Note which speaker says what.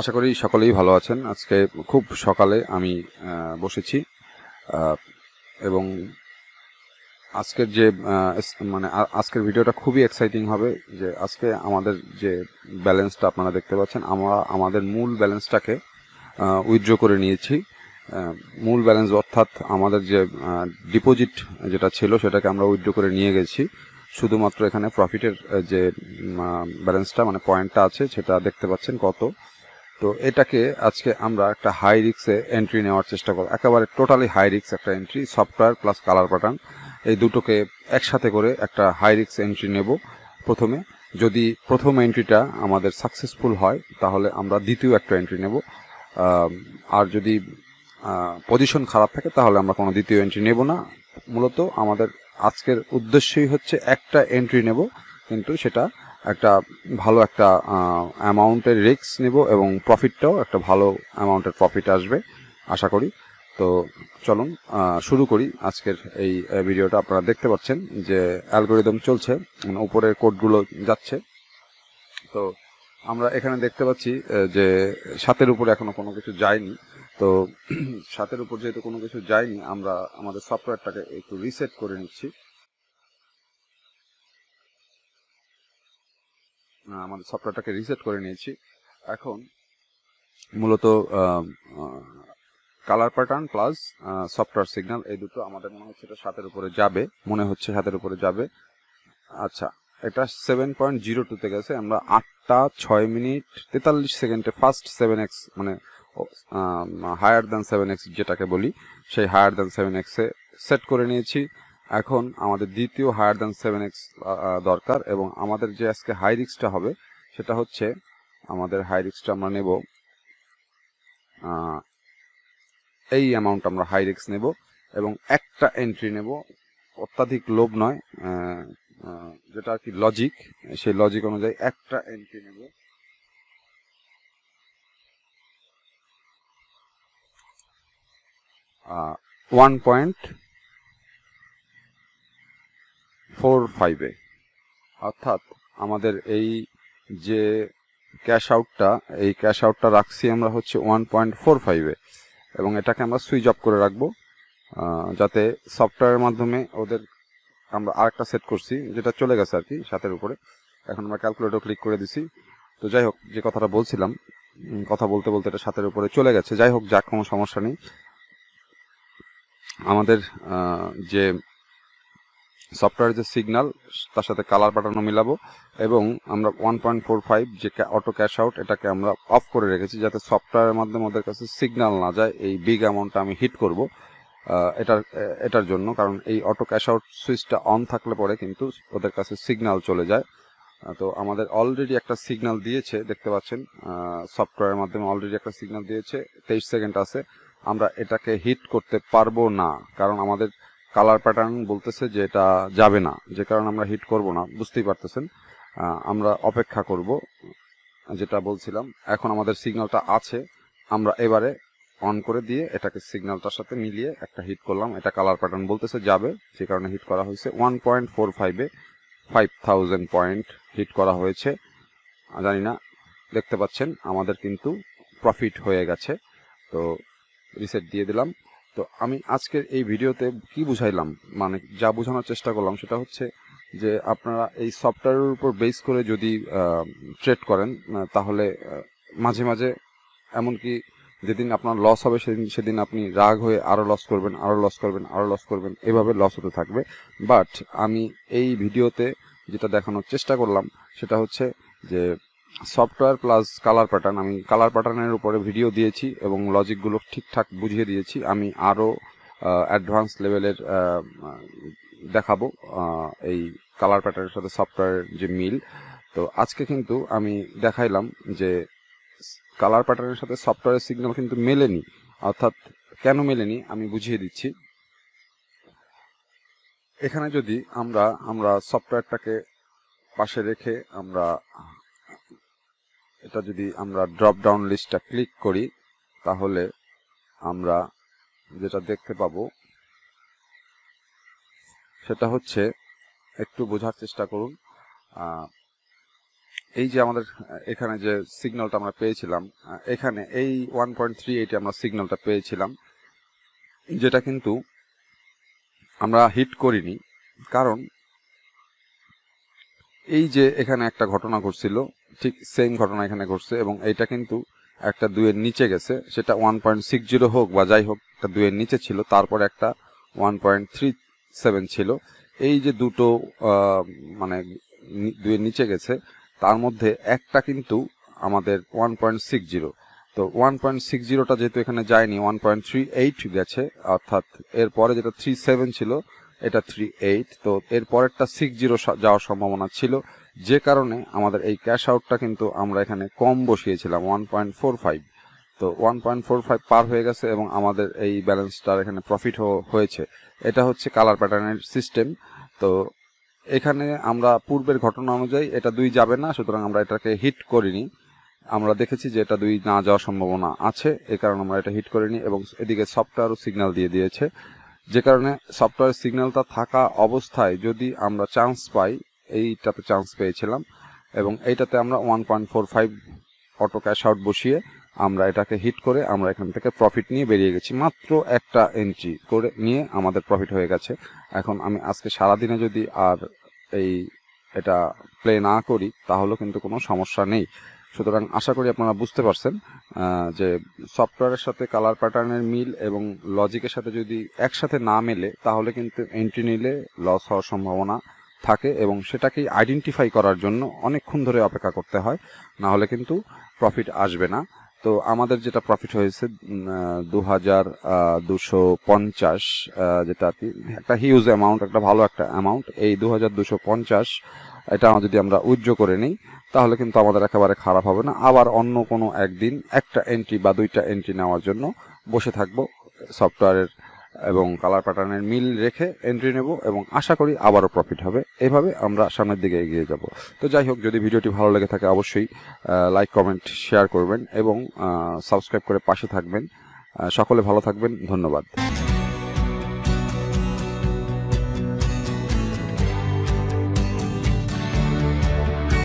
Speaker 1: আশা করি সকলেই ভালো আছেন। আজকে খুব সকালে আমি বসেছি এবং আজকের যে আজকের ভিডিওটা খুবই এক্সাইটিং হবে। যে আজকে আমাদের যে ব্যালেন্সটা আপনারা দেখতে পাচ্ছেন, আমরা আমাদের মূল ব্যালেন্সটাকে উইথড্র করে নিয়েছি। মূল ব্যালেন্স অর্থাৎ আমাদের যে ডিপোজিট যেটা ছিল সেটাকে আমরা উইথড্র করে নিয়ে গেছি। শুধুমাত্র এখানে প্রফিটের যে ব্যালেন্সটা মানে পয়েন্টটা আছে সেটা দেখতে পাচ্ছেন কত। তো এটাকে আজকে আমরা একটা হাই রিক্সে এন্ট্রি নেওয়ার চেষ্টা করব, একেবারে টোটালি হাই রিক্স একটা entry, software plus colour pattern এই দুটোকে একসাথে করে একটা হাই রিক্স এন্ট্রি নেব। প্রথমে যদি প্রথম এন্ট্রিটা আমাদের সাকসেসফুল হয় তাহলে আমরা দ্বিতীয় একটা এন্ট্রি নেব, আর যদি পজিশন খারাপ থাকে তাহলে আমরা কোনো দ্বিতীয় এন্ট্রি নেব না। মূলত আমাদের আজকের উদ্দেশ্যই হচ্ছে একটা এন্ট্রি নেব, কিন্তু সেটা একটা ভালো একটা অ্যামাউন্টের রিস্ক নেব এবং প্রফিটটাও একটা ভালো অ্যামাউন্টের প্রফিট আসবে আশা করি। তো চলুন শুরু করি আজকের এই ভিডিওটা। আপনারা দেখতে পাচ্ছেন যে অ্যালগোরিদম চলছে, মানে উপরের কোডগুলো যাচ্ছে। তো আমরা এখানে দেখতে পাচ্ছি যে 7-এর উপরে এখনো কোনো কিছু যায়নি। তো 7-এর উপর যেহেতু কোনো কিছু যায়নি, আমরা আমাদের সফটওয়্যারটাকে একটু রিসেট করে নিচ্ছি। আমাদের সফটওয়্যারটাকে রিসেট করে নিয়েছি। এখন মূলত colour pattern plus software signal এই দুটো আমাদের মনে হচ্ছে এটা 7-এর উপরে যাবে, মনে হচ্ছে 7-এর উপরে যাবে। আচ্ছা, এটা 7.02-তে গেছে। আমরা 8টা 6 মিনিট 43 সেকেন্ডে ফার্স্ট 7x মানে হায়ার দ্যান 7x যেটাকে বলি, সেই হায়ার দ্যান 7x-এ সেট করে নিয়েছি। এখন আমাদের দ্বিতীয় হায়ার দ্যান 7x দরকার, এবং আমাদের যে আজকে হাই রিস্কটা হবে সেটা হচ্ছে আমাদের হাই রিস্কটা আমরা নেব, এই অ্যামাউন্ট আমরা হাই রিস্ক নেব এবং একটা এন্ট্রি নেব, অত্যাধিক লোভ নয়, যেটা আর কি লজিক, সেই লজিক অনুযায়ী একটা এন্ট্রি নেব। আহ 1.45-এ, অর্থাৎ আমাদের এই যে ক্যাশ আউটটা রাখছি আমরা হচ্ছে 1.45-এ, এবং এটাকে আমরা সুইচ অফ করে রাখবো যাতে সফটওয়্যারের মাধ্যমে ওদের আমরা আরেকটা সেট করছি যেটা চলে গেছে আর কি 7-এর উপরে। এখন আমরা ক্যালকুলেটর ক্লিক করে দিছি। তো যাই হোক, যে কথাটা বলছিলাম, কথা বলতে বলতে এটা 7-এর উপরে চলে গেছে। যাই হোক, যাক, কোনো সমস্যা নেই। আমাদের যে সফটওয়্যারের যে সিগন্যাল তার সাথে কালার প্যাটার্নও মিলাবো, এবং আমরা 1.45 যে অটো ক্যাশ আউট এটাকে আমরা অফ করে রেখেছি যাতে সফটওয়্যারের মাধ্যমে ওদের কাছে সিগন্যাল না যায়। এই বিগ অ্যামাউন্টটা আমি হিট করব এটার জন্য, কারণ এই অটো ক্যাশ আউট সুইচটা অন থাকলে পরে কিন্তু ওদের কাছে সিগন্যাল চলে যায়। তো আমাদের অলরেডি একটা সিগন্যাল দিয়েছে, দেখতে পাচ্ছেন সফটওয়্যারের মাধ্যমে অলরেডি একটা সিগন্যাল দিয়েছে, 23 সেকেন্ড আছে। আমরা এটাকে হিট করতে পারবো না, কারণ আমাদের কালার প্যাটার্ন বলতেছে যে এটা যাবে না, যে কারণে আমরা হিট করব না, বুঝতেই পারতেছেন। আমরা অপেক্ষা করব, যেটা বলছিলাম। এখন আমাদের সিগন্যালটা আছে, আমরা এবারে অন করে দিয়ে এটাকে সিগন্যালটার সাথে মিলিয়ে একটা হিট করলাম। এটা কালার প্যাটার্ন বলতেছে যাবে, যে কারণে হিট করা হয়েছে। 1.45-এ 5000 পয়েন্ট হিট করা হয়েছে। জানি না, দেখতে পাচ্ছেন আমাদের কিন্তু প্রফিট হয়ে গেছে। তো রিসেট দিয়ে দিলাম। তো আমি আজকের এই ভিডিওতে কি বুঝাইলাম, মানে যা বোঝানোর চেষ্টা করলাম সেটা হচ্ছে যে আপনারা এই সফটওয়্যারের উপর বেস করে যদি ট্রেড করেন তাহলে মাঝে মাঝে এমনকি যেদিন আপনার লস হবে সেদিন আপনি রাগ হয়ে আরও লস করবেন, এভাবে লস হতে থাকবে। বাট আমি এই ভিডিওতে যেটা দেখানোর চেষ্টা করলাম সেটা হচ্ছে যে সফটওয়্যার প্লাস কালার প্যাটার্ন, আমি কালার প্যাটার্নের উপরে ভিডিও দিয়েছি এবং লজিকগুলো ঠিকঠাক বুঝিয়ে দিয়েছি। আমি আরও অ্যাডভান্স লেভেলের দেখাবো এই কালার প্যাটার্নের সাথে সফটওয়্যারের যে মিল। তো আজকে কিন্তু আমি দেখাইলাম যে কালার প্যাটার্নের সাথে সফটওয়্যারের সিগন্যাল কিন্তু মেলেনি। অর্থাৎ কেন মেলেনি আমি বুঝিয়ে দিচ্ছি। এখানে যদি আমরা সফটওয়্যারটাকে পাশে রেখে এটা যদি আমরা ড্রপ ডাউন লিস্টটা ক্লিক করি তাহলে আমরা যেটা দেখতে পাবো সেটা হচ্ছে, একটু বোঝার চেষ্টা করুন। এই যে আমাদের এখানে যে সিগন্যালটা আমরা পেয়েছিলাম, এখানে এই 1.38 আমরা সিগন্যালটা পেয়েছিলাম, যেটা কিন্তু আমরা হিট করিনি। কারণ এই যে এখানে একটা ঘটনা ঘটছিল, ঠিক সেম ঘটনা এখানে ঘটছে, এবং এইটা কিন্তু একটা 2-এর নিচে গেছে, সেটা 1.60 হোক বা যাই হোক, একটা 2-এর নিচে ছিল, তারপর একটা 1.37 ছিল। এই যে দুটো মানে 2-এর নিচে গেছে, তার মধ্যে একটা কিন্তু আমাদের 1.60, তো 1.60টা যেহেতু এখানে যায়নি, 1.38 গেছে, অর্থাৎ এরপরে যেটা 37 ছিল এটা 38, তো এর পরেরটা 60 যাওয়ার সম্ভাবনা ছিল, যে কারণে আমাদের এই ক্যাশ আউটটা কিন্তু আমরা এখানে কম বসিয়েছিলাম 1.45, তো 1.45 পার হয়ে গেছে এবং আমাদের এই ব্যালেন্সটার এখানে প্রফিট হয়েছে। এটা হচ্ছে কালার প্যাটার্নের সিস্টেম। তো এখানে আমরা পূর্বের ঘটনা অনুযায়ী এটা 2 যাবে না, সুতরাং আমরা এটাকে হিট করিনি। আমরা দেখেছি যে এটা 2 না যাওয়ার সম্ভাবনা আছে, এই কারণে আমরা এটা হিট করিনি, এবং এদিকে সফটওয়্যারও সিগন্যাল দিয়ে দিয়েছে, যে কারণে সফটওয়্যার সিগন্যালটা থাকা অবস্থায় যদি আমরা চান্স পাই, এইটাতে চান্স পেয়েছিলাম, এবং এইটাতে আমরা 1.45 অটো ক্যাশ আউট বসিয়ে আমরা এটাকে হিট করে আমরা এখান থেকে প্রফিট নিয়ে বেরিয়ে গেছি। মাত্র একটা এন্ট্রি করে নিয়ে আমাদের প্রফিট হয়ে গেছে। এখন আমি আজকে সারাদিনে যদি আর এটা প্লে না করি তাহলে কিন্তু কোনো সমস্যা নেই। সুতরাং আশা করি আপনারা বুঝতে পারছেন যে সফটওয়্যারের সাথে কালার প্যাটার্নের মিল এবং লজিকের সাথে যদি একসাথে না মেলে তাহলে কিন্তু এন্ট্রি নিলে লস হওয়ার সম্ভাবনা থাকে, এবং সেটাকেই আইডেন্টিফাই করার জন্য অনেকক্ষণ ধরে অপেক্ষা করতে হয়, না হলে কিন্তু প্রফিট আসবে না। তো আমাদের যেটা প্রফিট হয়েছে 2250, যেটা আর কি একটা হিউজ অ্যামাউন্ট, একটা ভালো একটা অ্যামাউন্ট। এই 2250 এটা যদি আমরা উইথড্র করে নিই তাহলে কিন্তু আমাদের একেবারে খারাপ হবে না। আবার অন্য কোনো একদিন একটা এন্ট্রি বা 2টা এন্ট্রি নেওয়ার জন্য বসে থাকবো, সফটওয়্যারের এবং কালার প্যাটার্নের মিল রেখে এন্ট্রি নেব, এবং আশা করি আবারও প্রফিট হবে। এভাবে আমরা সামনের দিকে এগিয়ে যাব। তো যাই হোক, যদি ভিডিওটি ভালো লেগে থাকে অবশ্যই লাইক, কমেন্ট, শেয়ার করবেন এবং সাবস্ক্রাইব করে পাশে থাকবেন। সকলে ভালো থাকবেন, ধন্যবাদ।